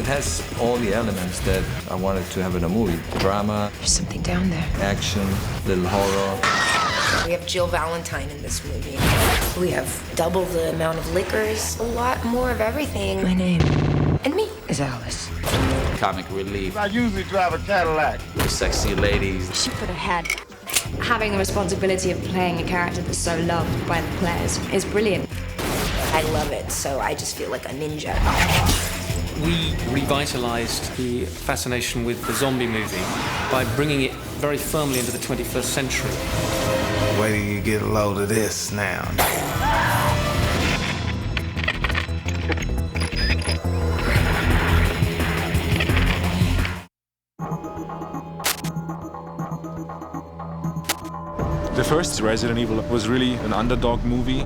It has all the elements that I wanted to have in a movie. Drama. There's something down there. Action, little horror. We have Jill Valentine in this movie. We have double the amount of liquors, a lot more of everything. My name and me is Alice. Comic relief. I usually drive a Cadillac. The sexy ladies. She could have had. Having the responsibility of playing a character that's so loved by the players is brilliant. I love it, so I just feel like a ninja. We revitalized the fascination with the zombie movie by bringing it very firmly into the 21st century. Wait till you get a load of this now. The first Resident Evil was really an underdog movie.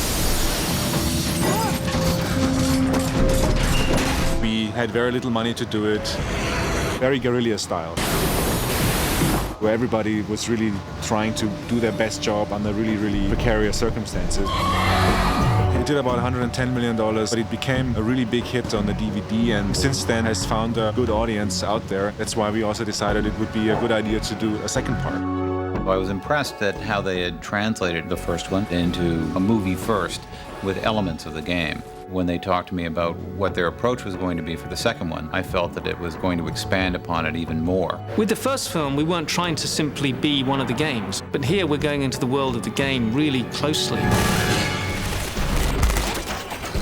We had very little money to do it, very guerrilla style, where everybody was really trying to do their best job under really, really precarious circumstances. It did about $110 million, but it became a really big hit on the DVD, and since then has found a good audience out there. That's why we also decided it would be a good idea to do a second part. I was impressed at how they had translated the first one into a movie first with elements of the game. When they talked to me about what their approach was going to be for the second one, I felt that it was going to expand upon it even more. With the first film, we weren't trying to simply be one of the games, but here we're going into the world of the game really closely. I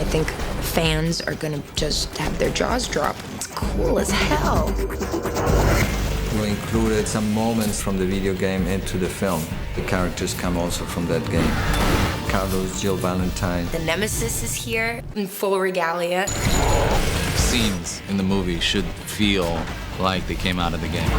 think fans are gonna just have their jaws drop. It's cool as hell. We included some moments from the video game into the film. The characters come also from that game. Carlos, Jill Valentine. The Nemesis is here in full regalia. Scenes in the movie should feel like they came out of the game.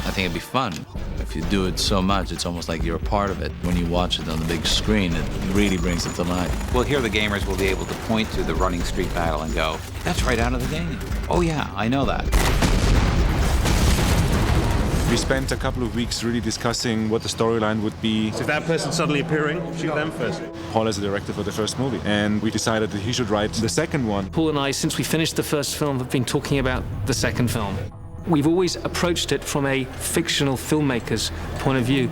I think it'd be fun. If you do it so much, it's almost like you're a part of it. When you watch it on the big screen, it really brings it to life. Well, here the gamers will be able to point to the running street battle and go, that's right out of the game. Oh yeah, I know that. We spent a couple of weeks really discussing what the storyline would be. If that person's suddenly appearing, shoot them first. Paul is the director for the first movie, and we decided that he should write the second one. Paul and I, since we finished the first film, have been talking about the second film. We've always approached it from a fictional filmmaker's point of view.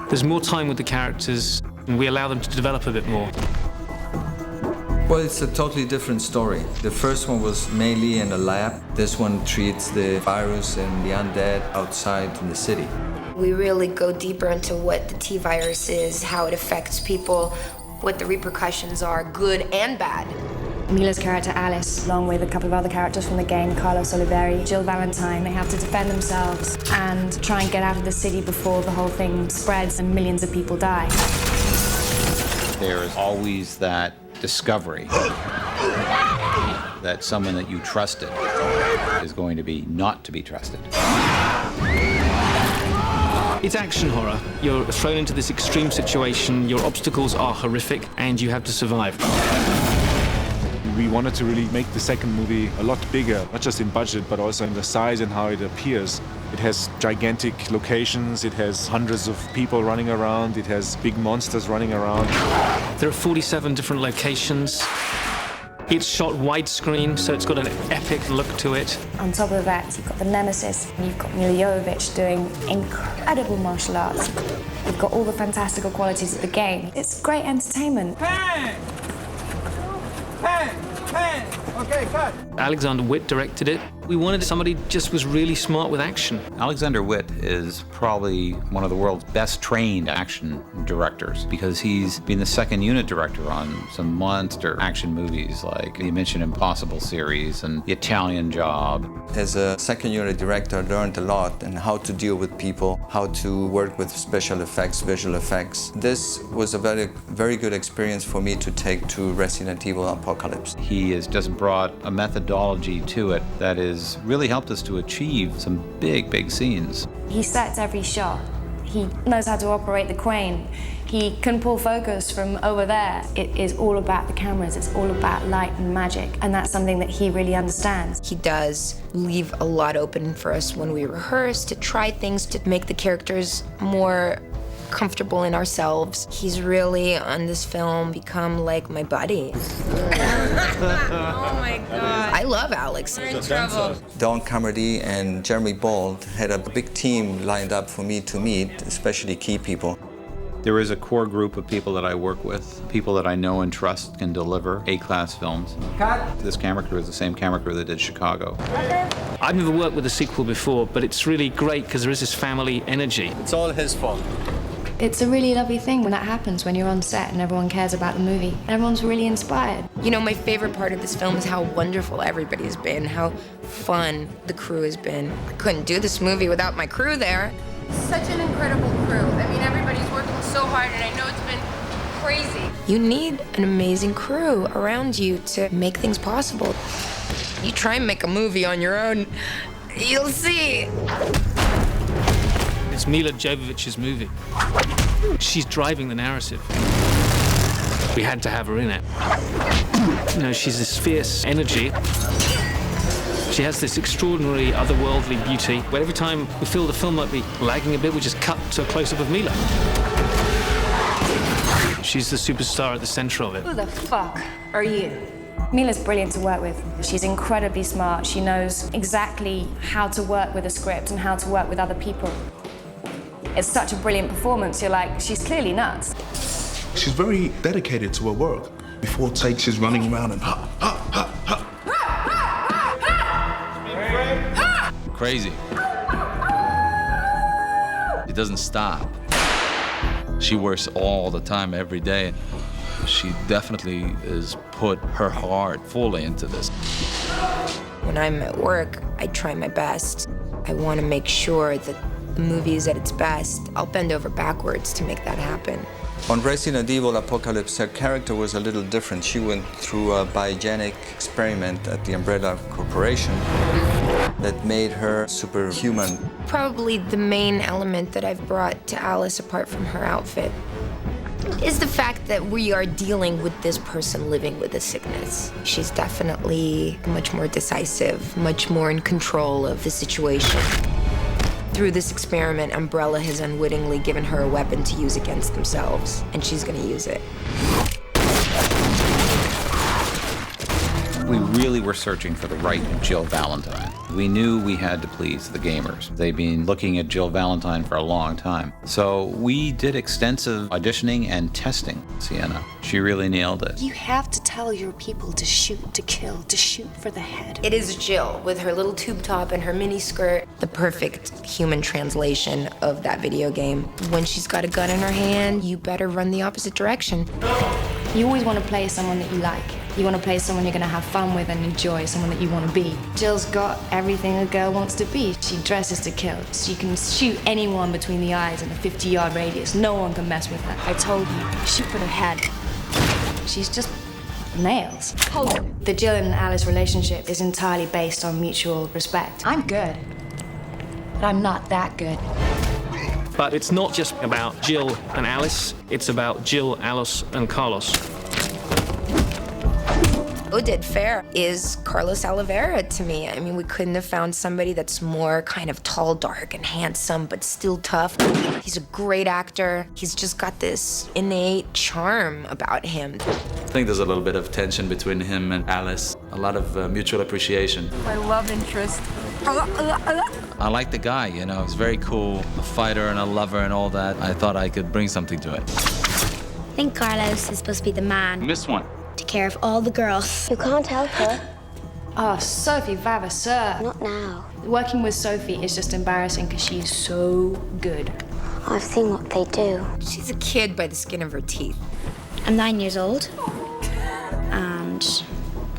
There's more time with the characters, and we allow them to develop a bit more. Well, it's a totally different story. The first one was mainly in a lab. This one treats the virus and the undead outside in the city. We really go deeper into what the T-virus is, how it affects people, what the repercussions are, good and bad. Mila's character Alice, along with a couple of other characters from the game, Carlos Oliveri, Jill Valentine, they have to defend themselves and try and get out of the city before the whole thing spreads and millions of people die. There is always that discovery that someone that you trusted is going to be not to be trusted. It's action horror. You're thrown into this extreme situation, your obstacles are horrific, and you have to survive. We wanted to really make the second movie a lot bigger, not just in budget, but also in the size and how it appears. It has gigantic locations, it has hundreds of people running around, it has big monsters running around. There are 47 different locations. It's shot widescreen, so it's got an epic look to it. On top of that, you've got the Nemesis, and you've got Mila Jovovich doing incredible martial arts. You've got all the fantastical qualities of the game. It's great entertainment. Pen! Okay, cut. Alexander Witt directed it. We wanted somebody who just was really smart with action. Alexander Witt is probably one of the world's best trained action directors because he's been the second unit director on some monster action movies like the Mission Impossible series and The Italian Job. As a second unit director, I learned a lot on how to deal with people, how to work with special effects, visual effects. This was a very good experience for me to take to Resident Evil Apocalypse. He has just brought a methodology to it that has really helped us to achieve some big scenes. He sets every shot. He knows how to operate the crane. He can pull focus from over there. It is all about the cameras. It's all about light and magic. And that's something that he really understands. He does leave a lot open for us when we rehearse to try things to make the characters more comfortable in ourselves. He's really, on this film, become like my buddy. Oh my God. I love Alex. We're in trouble. Don Carmody and Jeremy Bald had a big team lined up for me to meet, especially key people. There is a core group of people that I work with, people that I know and trust can deliver A-class films. Cut. This camera crew is the same camera crew that did Chicago. I've never worked with a sequel before, but it's really great because there is this family energy. It's all his fault. It's a really lovely thing when that happens, when you're on set and everyone cares about the movie. Everyone's really inspired. You know, my favorite part of this film is how wonderful everybody's been, how fun the crew has been. I couldn't do this movie without my crew there. Such an incredible crew. I mean, everybody's working so hard, and I know it's been crazy. You need an amazing crew around you to make things possible. You try and make a movie on your own, you'll see. It's Mila Jovovich's movie. She's driving the narrative. We had to have her in it. You know, she's this fierce energy. She has this extraordinary otherworldly beauty, where every time we feel the film might be lagging a bit, we just cut to a close-up of Mila. She's the superstar at the center of it. Who the fuck are you? Mila's brilliant to work with. She's incredibly smart. She knows exactly how to work with a script and how to work with other people. It's such a brilliant performance. You're like, she's clearly nuts. She's very dedicated to her work. Before takes, she's running around and ha, ha, ha, ha. Crazy. It doesn't stop. She works all the time, every day. She definitely has put her heart fully into this. When I'm at work, I try my best. I want to make sure that the movie is at its best. I'll bend over backwards to make that happen. On Resident Evil Apocalypse, her character was a little different. She went through a biogenic experiment at the Umbrella Corporation that made her superhuman. Probably the main element that I've brought to Alice, apart from her outfit, is the fact that we are dealing with this person living with a sickness. She's definitely much more decisive, much more in control of the situation. Through this experiment, Umbrella has unwittingly given her a weapon to use against themselves, and she's gonna use it. We really were searching for the right Jill Valentine. We knew we had to please the gamers. They've been looking at Jill Valentine for a long time. So we did extensive auditioning and testing Sienna. She really nailed it. You have to tell your people to shoot to kill, to shoot for the head. It is Jill with her little tube top and her mini skirt, the perfect human translation of that video game. When she's got a gun in her hand, you better run the opposite direction. You always want to play someone that you like. You want to play someone you're going to have fun with and enjoy, someone that you want to be. Jill's got everything a girl wants to be. She dresses to kill. She can shoot anyone between the eyes in a 50-yard radius. No one can mess with her. I told you, shoot for the head. She's just nails. Hold it. The Jill and Alice relationship is entirely based on mutual respect. I'm good, but I'm not that good. But it's not just about Jill and Alice, it's about Jill, Alice, and Carlos. Oded Fair is Carlos Oliveira to me. I mean, we couldn't have found somebody that's more kind of tall, dark, and handsome, but still tough. He's a great actor. He's just got this innate charm about him. I think there's a little bit of tension between him and Alice, a lot of mutual appreciation. My love interest. I like the guy, you know, he's very cool, a fighter and a lover and all that. I thought I could bring something to it. I think Carlos is supposed to be the man. Missed one. To care of all the girls. You can't help her. Oh, Sophie Vavasseur. Not now. Working with Sophie is just embarrassing because she's so good. I've seen what they do. She's a kid by the skin of her teeth. I'm 9 years old. And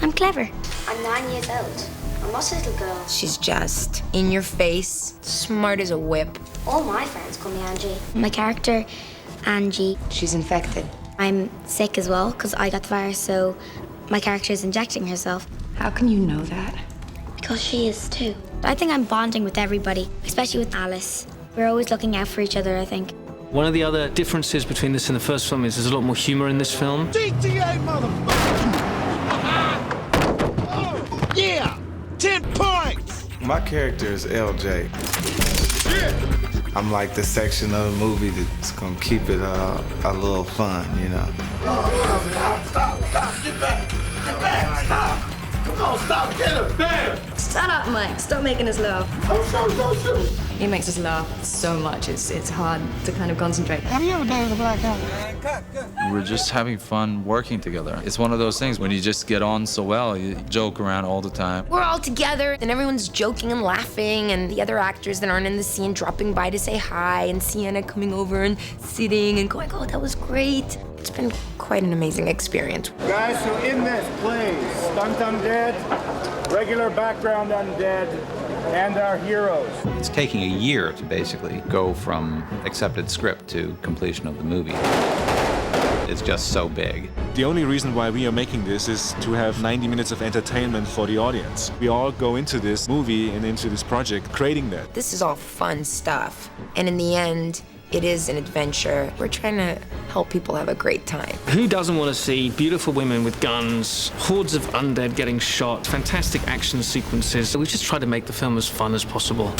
I'm clever. I'm 9 years old. I'm not a little girl. She's just in your face, smart as a whip. All my friends call me Angie. My character, Angie. She's infected. I'm sick as well because I got the virus, so my character is injecting herself. How can you know that? Because she is too. I think I'm bonding with everybody, especially with Alice. We're always looking out for each other, I think. One of the other differences between this and the first film is there's a lot more humor in this film. GTA, motherfucker! Yeah! 10 points! My character is LJ. Yeah! I'm like the section of the movie that's gonna keep it a little fun, you know. Stop, get back, stop. Come on, stop, get him, bam! Shut up, Mike. Stop making us laugh. Don't shoot. He makes us laugh so much, it's hard to kind of concentrate. Have you ever dated a black guy? We're just having fun working together. It's one of those things when you just get on so well, you joke around all the time. We're all together, and everyone's joking and laughing, and the other actors that aren't in the scene dropping by to say hi, and Sienna coming over and sitting and going, oh, that was great. It's been quite an amazing experience. Guys, so in this, please, stunt undead, regular background undead, and our heroes. It's taking a year to basically go from accepted script to completion of the movie. It's just so big. The only reason why we are making this is to have 90 minutes of entertainment for the audience. We all go into this movie and into this project creating that. This is all fun stuff, and in the end, it is an adventure. We're trying to help people have a great time. Who doesn't want to see beautiful women with guns, hordes of undead getting shot, fantastic action sequences? We just try to make the film as fun as possible.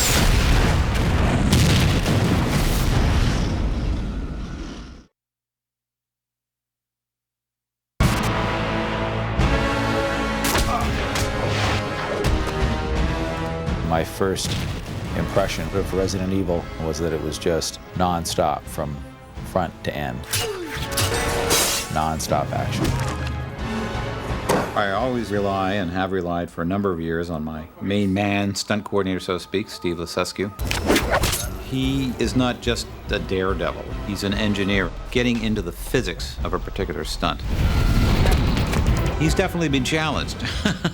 My first impression of Resident Evil was that it was just non-stop from front to end. Non-stop action. I always rely and have relied for a number of years on my main man, stunt coordinator, so to speak, Steve Lesescu. He is not just a daredevil. He's an engineer getting into the physics of a particular stunt. He's definitely been challenged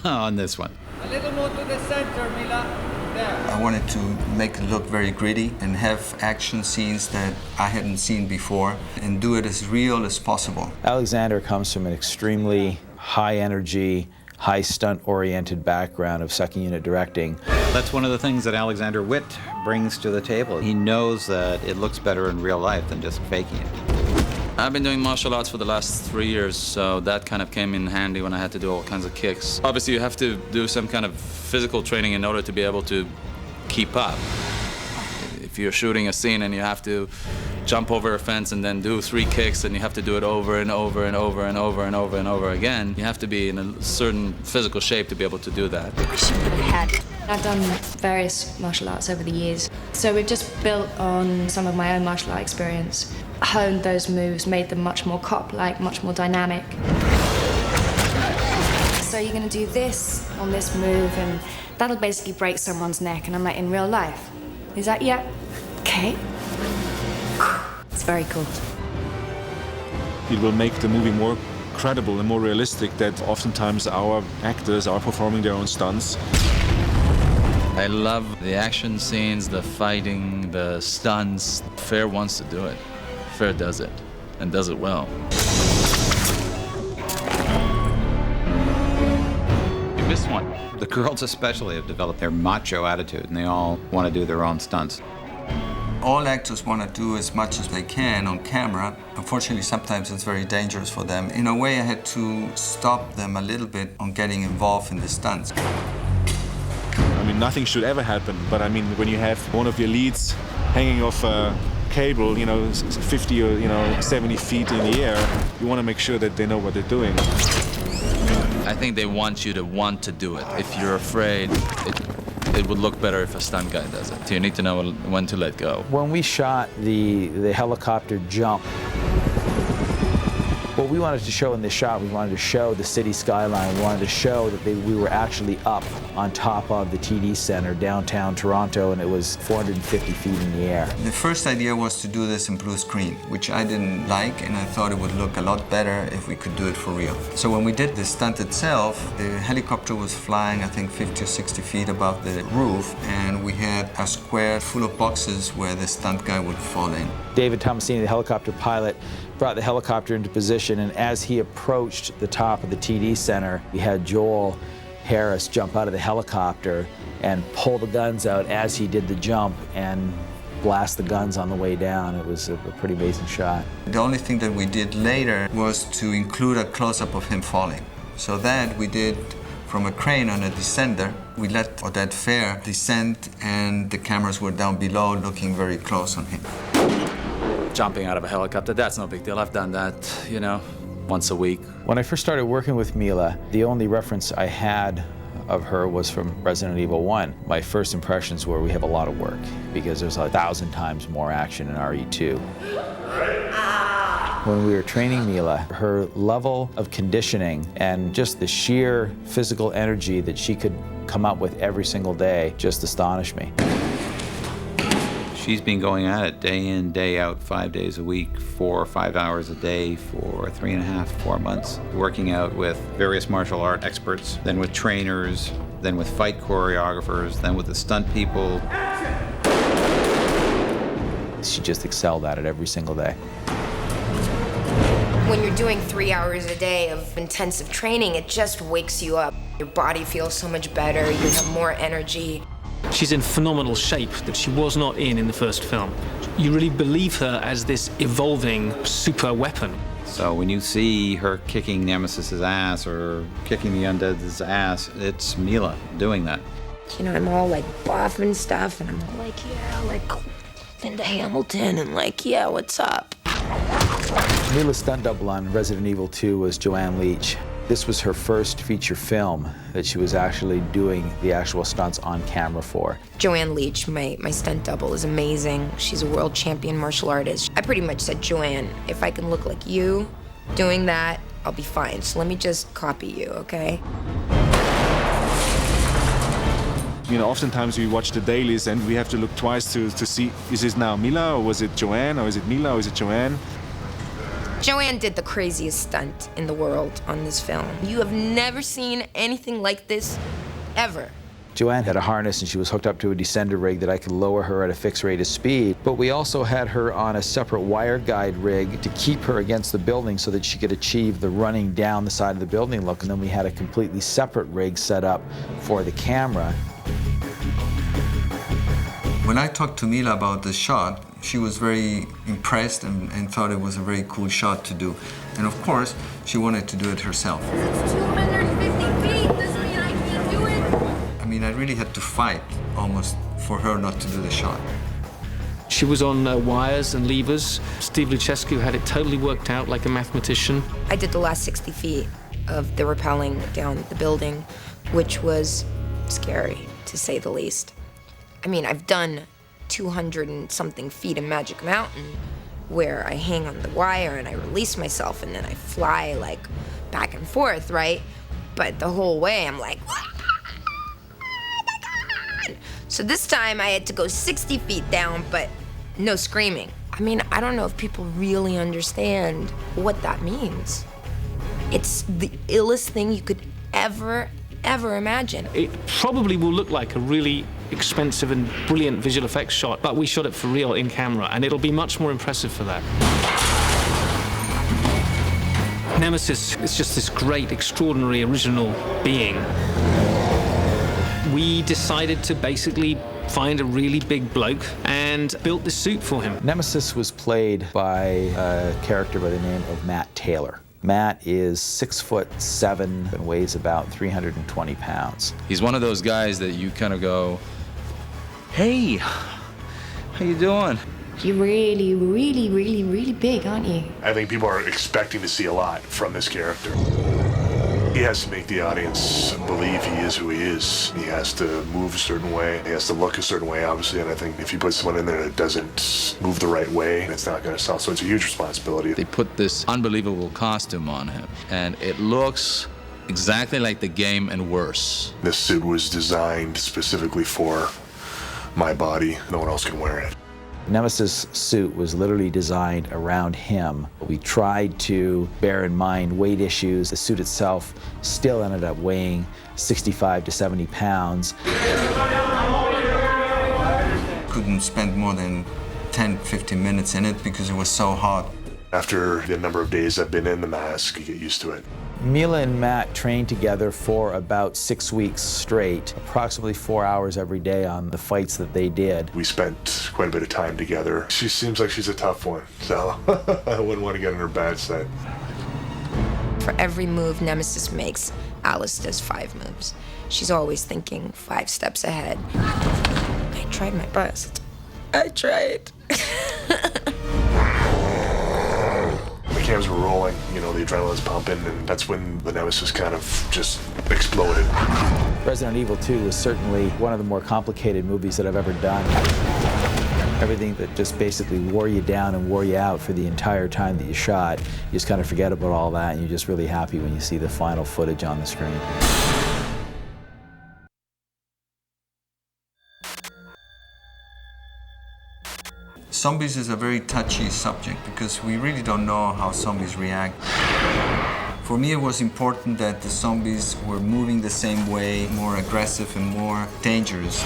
on this one. A little more to the center, Mila. I wanted to make it look very gritty and have action scenes that I hadn't seen before and do it as real as possible. Alexander comes from an extremely high-energy, high stunt-oriented background of second unit directing. That's one of the things that Alexander Witt brings to the table. He knows that it looks better in real life than just faking it. I've been doing martial arts for the last 3 years, so that kind of came in handy when I had to do all kinds of kicks. Obviously, you have to do some kind of physical training in order to be able to keep up. If you're shooting a scene and you have to jump over a fence and then do 3 kicks and you have to do it over and over and over and over and over and over again, you have to be in a certain physical shape to be able to do that. I've done various martial arts over the years, so we've just built on some of my own martial art experience, honed those moves, made them much more cop-like, much more dynamic. So you're gonna do this on this move, and that'll basically break someone's neck, and I'm like, in real life? He's like, yeah, okay. It's very cool. It will make the movie more credible and more realistic that oftentimes our actors are performing their own stunts. I love the action scenes, the fighting, the stunts. Fair wants to do it. Fair does it, and does it well. You missed one. The girls especially have developed their macho attitude, and they all want to do their own stunts. All actors want to do as much as they can on camera. Unfortunately, sometimes it's very dangerous for them. In a way, I had to stop them a little bit on getting involved in the stunts. I mean, nothing should ever happen, but I mean, when you have one of your leads hanging off a cable, 50 or 70 feet in the air, you want to make sure that they know what they're doing. I think they want you to want to do it. If you're afraid, it would look better if a stunt guy does it. So you need to know when to let go. When we shot the helicopter jump, what we wanted to show in this shot, we wanted to show the city skyline. We wanted to show that we were actually up on top of the TD Center, downtown Toronto, and it was 450 feet in the air. The first idea was to do this in blue screen, which I didn't like, and I thought it would look a lot better if we could do it for real. So when we did the stunt itself, the helicopter was flying, I think, 50 or 60 feet above the roof, and we had a square full of boxes where the stunt guy would fall in. David Tomasini, the helicopter pilot, brought the helicopter into position, and as he approached the top of the TD Center, we had Joel Harris jump out of the helicopter and pull the guns out as he did the jump and blast the guns on the way down. It was a pretty amazing shot. The only thing that we did later was to include a close-up of him falling. So that we did from a crane on a descender, We let Odette Fair descend, and the cameras were down below looking very close on him. Jumping out of a helicopter, that's no big deal. I've done that, you know, once a week. When I first started working with Mila, the only reference I had of her was from Resident Evil 1. My first impressions were we have a lot of work because there's 1,000 times more action in RE2. When we were training Mila, her level of conditioning and just the sheer physical energy that she could come up with every single day just astonished me. She's been going at it day in, day out, 5 days a week, 4 or 5 hours a day for 3.5, 4 months, working out with various martial art experts, then with trainers, then with fight choreographers, then with the stunt people. She just excelled at it every single day. When you're doing 3 hours a day of intensive training, it just wakes you up. Your body feels so much better, you have more energy. She's in phenomenal shape that she was not in the first film. You really believe her as this evolving super weapon. So when you see her kicking Nemesis's ass or kicking the Undead's ass, it's Mila doing that. You know, I'm all like buff and stuff, and I'm all like, yeah, like Linda Hamilton, and like, yeah, what's up? Mila's stunt double on Resident Evil 2 was Joanne Leach. This was her first feature film that she was actually doing the actual stunts on camera for. Joanne Leach, my stunt double, is amazing. She's a world champion martial artist. I pretty much said, Joanne, if I can look like you doing that, I'll be fine. So let me just copy you, okay? You know, oftentimes we watch the dailies and we have to look twice to see, is this now Mila, or was it Joanne, or is it Mila, or is it Joanne? Joanne did the craziest stunt in the world on this film. You have never seen anything like this, ever. Joanne had a harness and she was hooked up to a descender rig that I could lower her at a fixed rate of speed, but we also had her on a separate wire guide rig to keep her against the building so that she could achieve the running down the side of the building look, and then we had a completely separate rig set up for the camera. When I talked to Mila about the shot, she was very impressed and thought it was a very cool shot to do. And of course, she wanted to do it herself. It's 250 feet, doesn't mean I can't do it. I mean, I really had to fight almost for her not to do the shot. She was on wires and levers. Steve Luchescu had it totally worked out like a mathematician. I did the last 60 feet of the rappelling down the building, which was scary, to say the least. I mean, I've done 200 and something feet in Magic Mountain where I hang on the wire and I release myself and then I fly like back and forth, right? But the whole way I'm like, oh my God! So this time I had to go 60 feet down, but no screaming. I mean, I don't know if people really understand what that means. It's the illest thing you could ever imagine. It probably will look like a really expensive and brilliant visual effects shot, but we shot it for real in camera, and it'll be much more impressive for that. Nemesis is just this great, extraordinary, original being. We decided to basically find a really big bloke and built this suit for him. Nemesis was played by a character by the name of Matt Taylor. Matt is 6'7" and weighs about 320 pounds. He's one of those guys that you kind of go, hey, how you doing? You're really, really, really, really big, aren't you? I think people are expecting to see a lot from this character. He has to make the audience believe he is who he is. He has to move a certain way. He has to look a certain way, obviously, and I think if you put someone in there that doesn't move the right way, it's not going to sell, so it's a huge responsibility. They put this unbelievable costume on him, and it looks exactly like the game and worse. This suit was designed specifically for my body. No one else can wear it. Nemesis' suit was literally designed around him. We tried to bear in mind weight issues. The suit itself still ended up weighing 65 to 70 pounds. Couldn't spend more than 10, 15 minutes in it because it was so hot. After the number of days I've been in the mask, you get used to it. Mila and Matt trained together for about 6 weeks straight, approximately 4 hours every day on the fights that they did. We spent quite a bit of time together. She seems like she's a tough one, so I wouldn't want to get on her bad side. For every move Nemesis makes, Alice does 5 moves. She's always thinking 5 steps ahead. I tried my best. I tried. The cams were rolling, you know, the adrenaline's pumping, and that's when the Nemesis kind of just exploded. Resident Evil 2 was certainly one of the more complicated movies that I've ever done. Everything that just basically wore you down and wore you out for the entire time that you shot, you just kind of forget about all that, and you're just really happy when you see the final footage on the screen. Zombies is a very touchy subject because we really don't know how zombies react. For me, it was important that the zombies were moving the same way, more aggressive and more dangerous.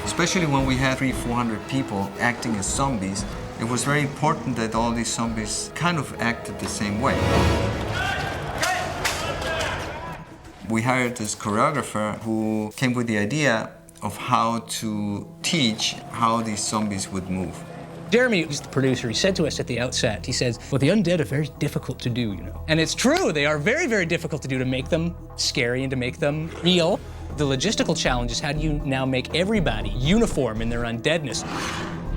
Especially when we had 300-400 people acting as zombies, it was very important that all these zombies kind of acted the same way. We hired this choreographer who came with the idea of how to teach how these zombies would move. Jeremy, who's the producer, he said to us at the outset, he says, well, the undead are very difficult to do, you know. And it's true, they are very, very difficult to do, to make them scary and to make them real. The logistical challenge is how do you now make everybody uniform in their undeadness?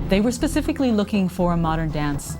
They were specifically looking for a modern dance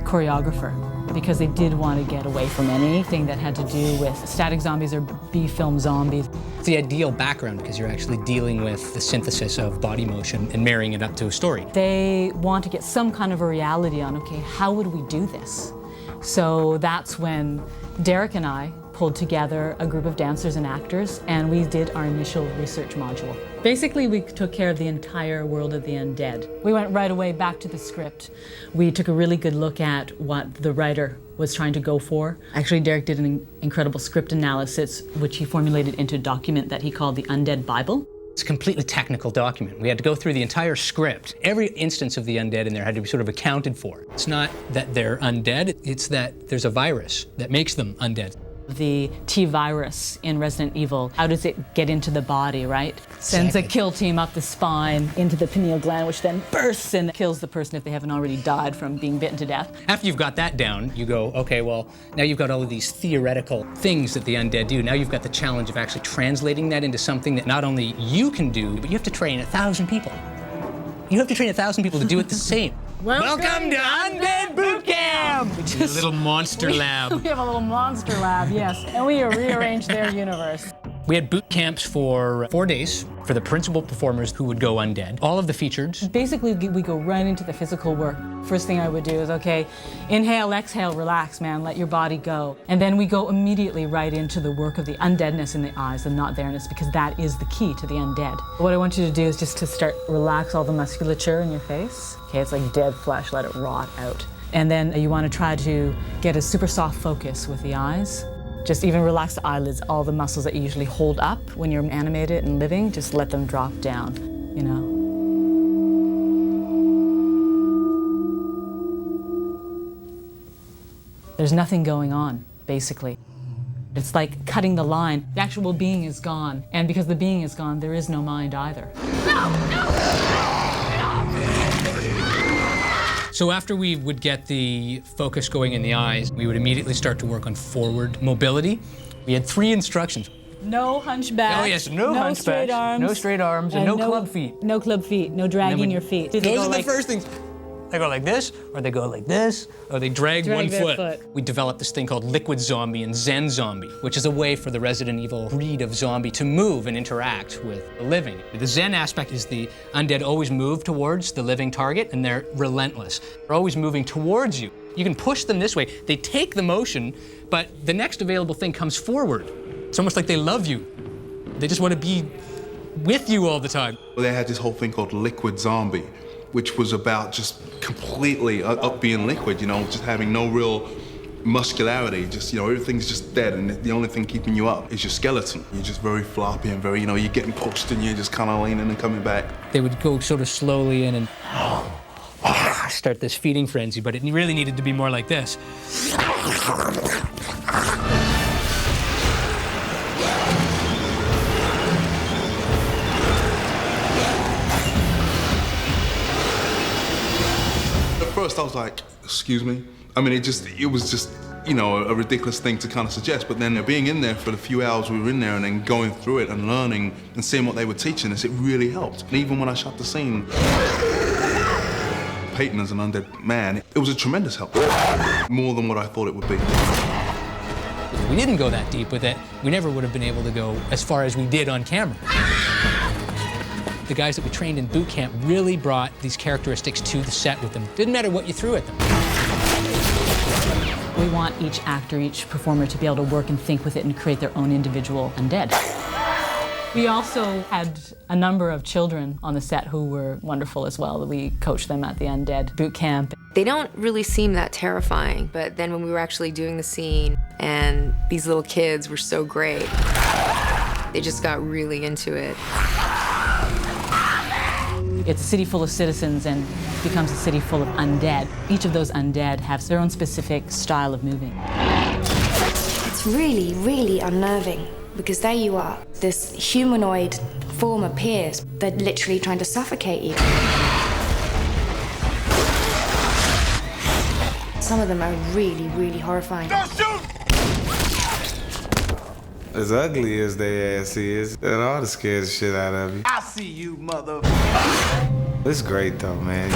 choreographer because they did want to get away from anything that had to do with static zombies or B-film zombies. It's the ideal background because you're actually dealing with the synthesis of body motion and marrying it up to a story. They want to get some kind of a reality on, okay, how would we do this? So that's when Derek and I pulled together a group of dancers and actors, and we did our initial research module. Basically, we took care of the entire world of the undead. We went right away back to the script. We took a really good look at what the writer was trying to go for. Actually, Derek did an incredible script analysis, which he formulated into a document that he called the Undead Bible. It's a completely technical document. We had to go through the entire script. Every instance of the undead in there had to be sort of accounted for. It's not that they're undead, it's that there's a virus that makes them undead. The T-virus in Resident Evil, how does it get into the body, right? Sends a kill team up the spine into the pineal gland, which then bursts and kills the person if they haven't already died from being bitten to death. After you've got that down, you go, okay, well, now you've got all of these theoretical things that the undead do. Now you've got the challenge of actually translating that into something that not only you can do, but you have to train 1,000 people. You have to train 1,000 people to do it the same. Welcome to Undead Boot Camp! Which is a little monster lab. We have a little monster lab, yes. And we rearranged their universe. We had boot camps for 4 days for the principal performers who would go undead. All of the featured. Basically, we go right into the physical work. First thing I would do is, okay, inhale, exhale, relax, man, let your body go. And then we go immediately right into the work of the undeadness in the eyes, the not there-ness, because that is the key to the undead. What I want you to do is just to start relax all the musculature in your face. Okay, it's like dead flesh, let it rot out. And then you want to try to get a super soft focus with the eyes. Just even relax the eyelids, all the muscles that you usually hold up when you're animated and living, just let them drop down, you know. There's nothing going on, basically. It's like cutting the line. The actual being is gone, and because the being is gone, there is no mind either. So after we would get the focus going in the eyes, we would immediately start to work on forward mobility. We had 3 instructions. No hunchback. Oh yes, no hunchbacks, straight arms. no straight arms, and no club feet. No club feet, no dragging your feet. Those are the first things. They go like this, or they go like this, or they drag one foot. We developed this thing called liquid zombie and Zen zombie, which is a way for the Resident Evil breed of zombie to move and interact with the living. The Zen aspect is the undead always move towards the living target, and they're relentless. They're always moving towards you. You can push them this way. They take the motion, but the next available thing comes forward. It's almost like they love you. They just want to be with you all the time. Well, they had this whole thing called liquid zombie, which was about just completely up being liquid, you know, just having no real muscularity, just, you know, everything's just dead, and the only thing keeping you up is your skeleton. You're just very floppy and very, you know, you're getting pushed and you're just kind of leaning and coming back. They would go sort of slowly in and start this feeding frenzy, but it really needed to be more like this. At first I was like, excuse me. I mean, it was just, you know, a ridiculous thing to kind of suggest, but then being in there for the few hours we were in there and then going through it and learning and seeing what they were teaching us, it really helped. And even when I shot the scene, Peyton as an undead man, it was a tremendous help. More than what I thought it would be. If we didn't go that deep with it, we never would have been able to go as far as we did on camera. The guys that we trained in boot camp really brought these characteristics to the set with them. Didn't matter what you threw at them. We want each actor, each performer to be able to work and think with it and create their own individual undead. We also had a number of children on the set who were wonderful as well. We coached them at the undead boot camp. They don't really seem that terrifying, but then when we were actually doing the scene and these little kids were so great, they just got really into it. It's a city full of citizens and becomes a city full of undead. Each of those undead has their own specific style of moving. It's really, really unnerving because there you are, this humanoid form appears. They're literally trying to suffocate you. Some of them are really, really horrifying. Don't shoot! As ugly as their ass is, that ought to scare the shit out of you. I see you, mother. It's great though, man.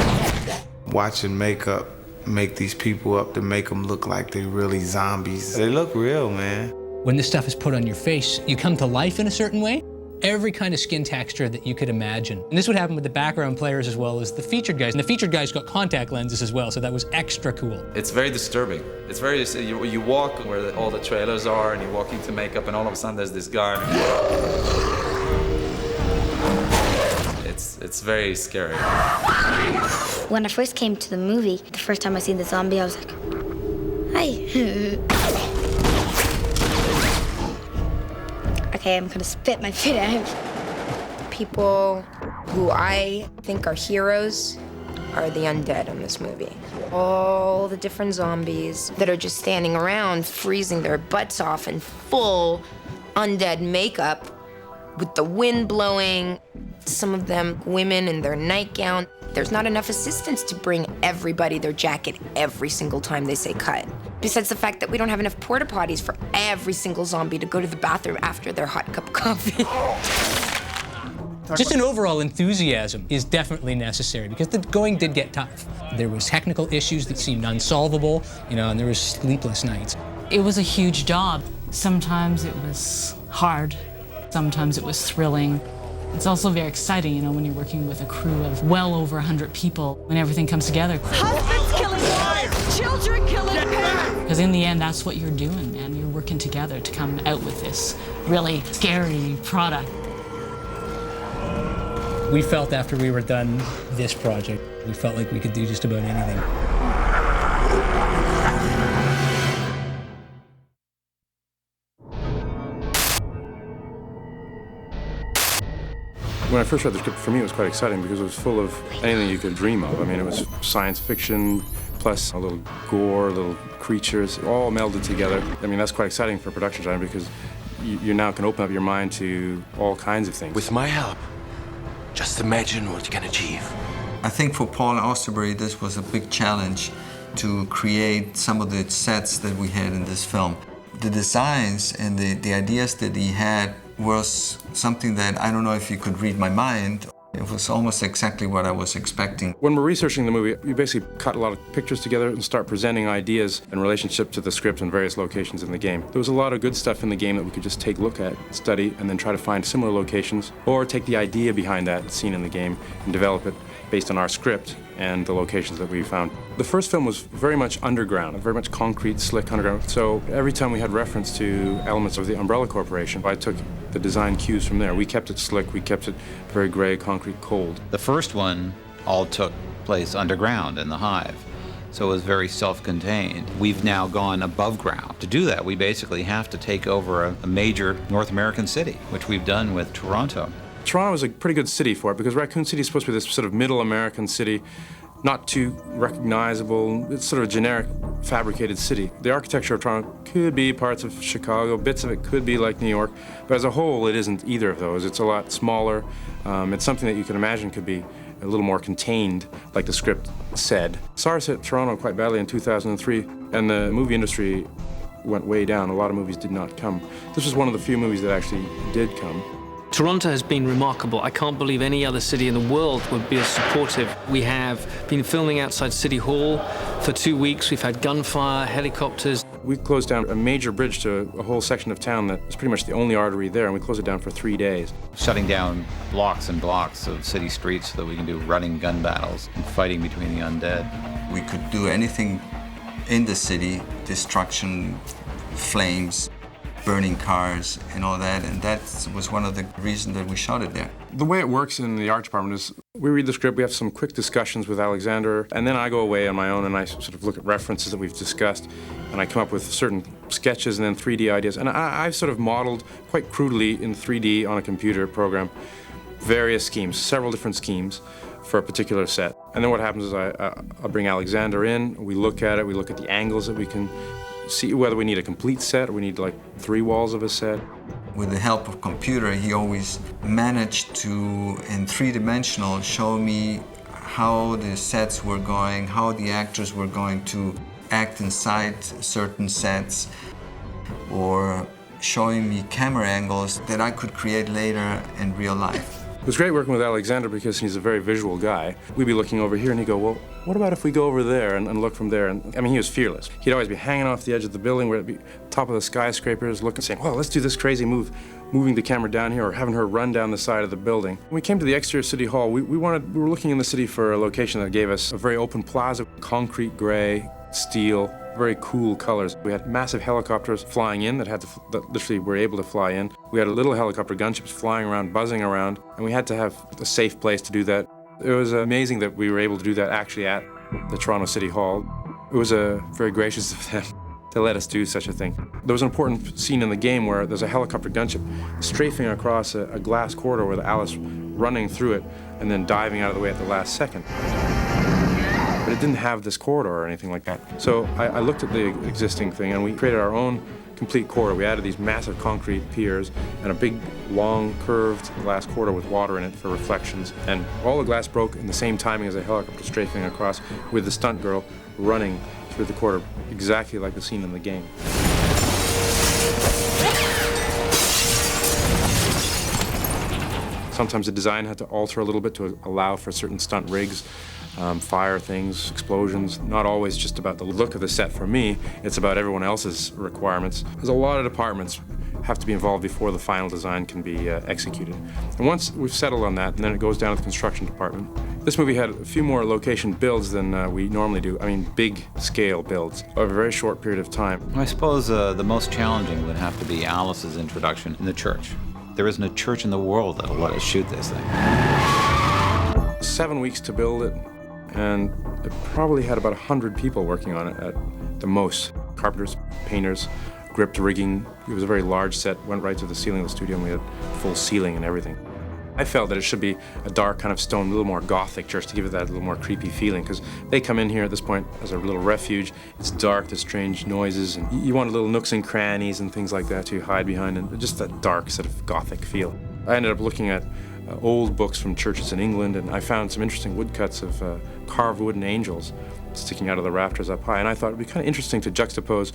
Watching makeup make these people up to make them look like they really zombies. They look real, man. When this stuff is put on your face, you come to life in a certain way. Every kind of skin texture that you could imagine. And this would happen with the background players as well as the featured guys. And the featured guys got contact lenses as well, so that was extra cool. It's very disturbing. It's very, you walk where all the trailers are and you walk into makeup and all of a sudden there's this guy. It's very scary. When I first came to the movie, the first time I seen the zombie, I was like, hi. Okay, I'm gonna spit my foot out. People who I think are heroes are the undead in this movie. All the different zombies that are just standing around, freezing their butts off in full undead makeup with the wind blowing. Some of them women in their nightgown. There's not enough assistants to bring everybody their jacket every single time they say cut. Besides the fact that we don't have enough porta potties for every single zombie to go to the bathroom after their hot cup of coffee. Just an overall enthusiasm is definitely necessary because the going did get tough. There was technical issues that seemed unsolvable, and there was sleepless nights. It was a huge job. Sometimes it was hard. Sometimes it was thrilling. It's also very exciting, when you're working with a crew of well over 100 people, when everything comes together. Husbands killing wives, children killing parents. Because in the end, that's what you're doing, man. You're working together to come out with this really scary product. We felt after we were done this project, we felt like we could do just about anything. When I first read the script, for me it was quite exciting because it was full of anything you could dream of. I mean, it was science fiction, plus a little gore, little creatures, all melded together. I mean, that's quite exciting for a production design because you now can open up your mind to all kinds of things. With my help, just imagine what you can achieve. I think for Paul Austerberry, this was a big challenge to create some of the sets that we had in this film. The designs and the ideas that he had was something that I don't know if you could read my mind. It was almost exactly what I was expecting. When we're researching the movie, we basically cut a lot of pictures together and start presenting ideas in relationship to the script and various locations in the game. There was a lot of good stuff in the game that we could just take a look at, study, and then try to find similar locations, or take the idea behind that scene in the game and develop it based on our script and the locations that we found. The first film was very much underground, very much concrete, slick underground. So every time we had reference to elements of the UmbrellaCorporation, I took the design cues from there. We kept it slick, we kept it very gray, concrete, cold. The first one all took place underground in the hive, so it was very self-contained. We've now gone above ground. To do that, we basically have to take over a major North American city, which we've done with Toronto. Toronto is a pretty good city for it because Raccoon City is supposed to be this sort of middle American city, not too recognizable. It's sort of a generic, fabricated city. The architecture of Toronto could be parts of Chicago, bits of it could be like New York, but as a whole, it isn't either of those. It's a lot smaller. It's something that you can imagine could be a little more contained, like the script said. SARS hit Toronto quite badly in 2003, and the movie industry went way down. A lot of movies did not come. This was one of the few movies that actually did come. Toronto has been remarkable. I can't believe any other city in the world would be as supportive. We have been filming outside City Hall for 2 weeks. We've had gunfire, helicopters. We closed down a major bridge to a whole section of town that was pretty much the only artery there, and we closed it down for 3 days. Shutting down blocks and blocks of city streets so that we can do running gun battles and fighting between the undead. We could do anything in the city, destruction, flames, burning cars and all that, and that was one of the reasons that we shot it there. The way it works in the art department is we read the script, we have some quick discussions with Alexander, and then I go away on my own and I sort of look at references that we've discussed, and I come up with certain sketches and then 3D ideas. And I've sort of modeled quite crudely in 3D on a computer program various schemes, several different schemes for a particular set. And then what happens is I'll bring Alexander in, we look at it, we look at the angles that we can see, whether we need a complete set or we need like 3 walls of a set. With the help of computer, he always managed to, in 3-dimensional, show me how the sets were going, how the actors were going to act inside certain sets, or showing me camera angles that I could create later in real life. It was great working with Alexander because he's a very visual guy. We'd be looking over here and he'd go, well, what about if we go over there and look from there? And I mean, he was fearless. He'd always be hanging off the edge of the building where it'd be top of the skyscrapers, looking, saying, well, let's do this crazy move, moving the camera down here or having her run down the side of the building. When we came to the exterior City Hall, we were looking in the city for a location that gave us a very open plaza, concrete gray, steel, very cool colors. We had massive helicopters flying in that literally were able to fly in. We had little helicopter gunships flying around, buzzing around, and we had to have a safe place to do that. It was amazing that we were able to do that actually at the Toronto City Hall. It was very gracious of them to let us do such a thing. There was an important scene in the game where there's a helicopter gunship strafing across a glass corridor with Alice running through it and then diving out of the way at the last second. But it didn't have this corridor or anything like that. So I looked at the existing thing and we created our own complete corridor. We added these massive concrete piers and a big, long, curved glass corridor with water in it for reflections. And all the glass broke in the same timing as a helicopter strafing across with the stunt girl running through the corridor, exactly like the scene in the game. Sometimes the design had to alter a little bit to allow for certain stunt rigs, fire things, explosions. Not always just about the look of the set for me, it's about everyone else's requirements. There's a lot of departments have to be involved before the final design can be executed. And once we've settled on that, then it goes down to the construction department. This movie had a few more location builds than we normally do. I mean, big scale builds over a very short period of time. I suppose the most challenging would have to be Alice's introduction in the church. There isn't a church in the world that'll let us shoot this thing. 7 weeks to build it, and it probably had about 100 people working on it at the most. Carpenters, painters, gripped rigging. It was a very large set, went right to the ceiling of the studio, and we had full ceiling and everything. I felt that it should be a dark kind of stone, a little more gothic church to give it that little more creepy feeling, because they come in here at this point as a little refuge. It's dark, there's strange noises, and you want little nooks and crannies and things like that to hide behind, and just that dark sort of gothic feel. I ended up looking at old books from churches in England, and I found some interesting woodcuts of carved wooden angels sticking out of the rafters up high, and I thought it'd be kind of interesting to juxtapose,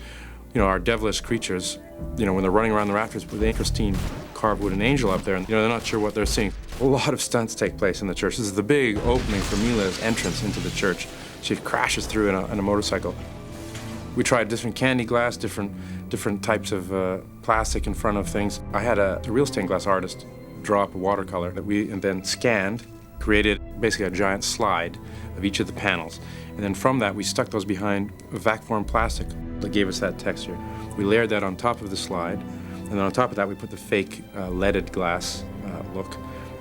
you know, our devilish creatures, you know, when they're running around the rafters with a pristine carved wooden angel up there, and, you know, they're not sure what they're seeing. A lot of stunts take place in the church. This is the big opening for Mila's entrance into the church. She crashes through in a motorcycle. We tried different candy glass, different types of plastic in front of things. I had a real stained glass artist draw up a watercolor that we then scanned, created basically a giant slide of each of the panels. And then from that, we stuck those behind a vac-formed plastic that gave us that texture. We layered that on top of the slide, and then on top of that, we put the fake leaded glass look.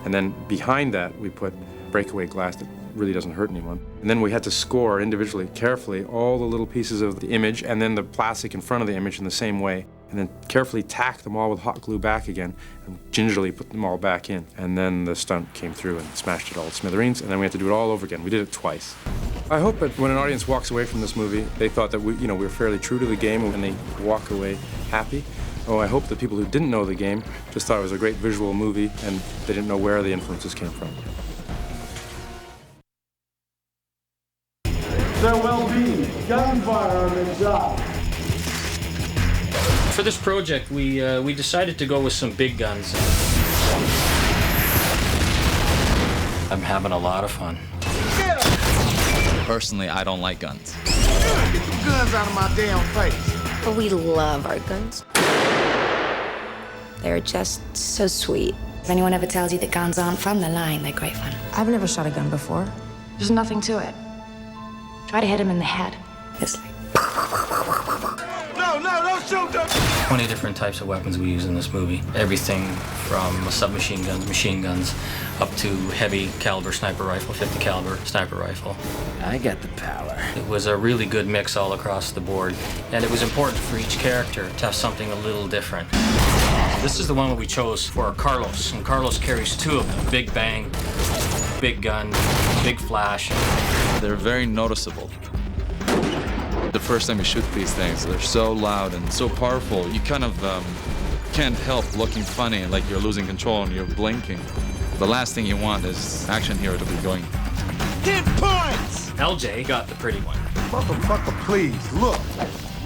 And then behind that, we put breakaway glass that really doesn't hurt anyone. And then we had to score individually, carefully, all the little pieces of the image and then the plastic in front of the image in the same way, and then carefully tack them all with hot glue back again and gingerly put them all back in. And then the stunt came through and smashed it all to smithereens, and then we had to do it all over again. We did it twice. I hope that when an audience walks away from this movie, they thought that we're fairly true to the game and they walk away happy. Oh, I hope that people who didn't know the game just thought it was a great visual movie and they didn't know where the influences came from. There will be gunfire on the job. For this project, we decided to go with some big guns. I'm having a lot of fun. Personally, I don't like guns. Get the guns out of my damn face. But we love our guns. They're just so sweet. If anyone ever tells you that guns aren't fun, they're lying. They're great fun. I've never shot a gun before. There's nothing to it. Try to hit him in the head. It's like... No, don't shoot them! 20 different types of weapons we use in this movie. Everything from submachine guns, machine guns, up to heavy caliber sniper rifle, 50 caliber sniper rifle. I got the power. It was a really good mix all across the board, and it was important for each character to have something a little different. This is the one that we chose for Carlos, and Carlos carries two of them. Big bang, big gun, big flash. They're very noticeable. The first time you shoot these things, they're so loud and so powerful, you kind of can't help looking funny, like you're losing control and you're blinking. The last thing you want is action hero to be going. 10 points! LJ got the pretty one. Motherfucker, please, look.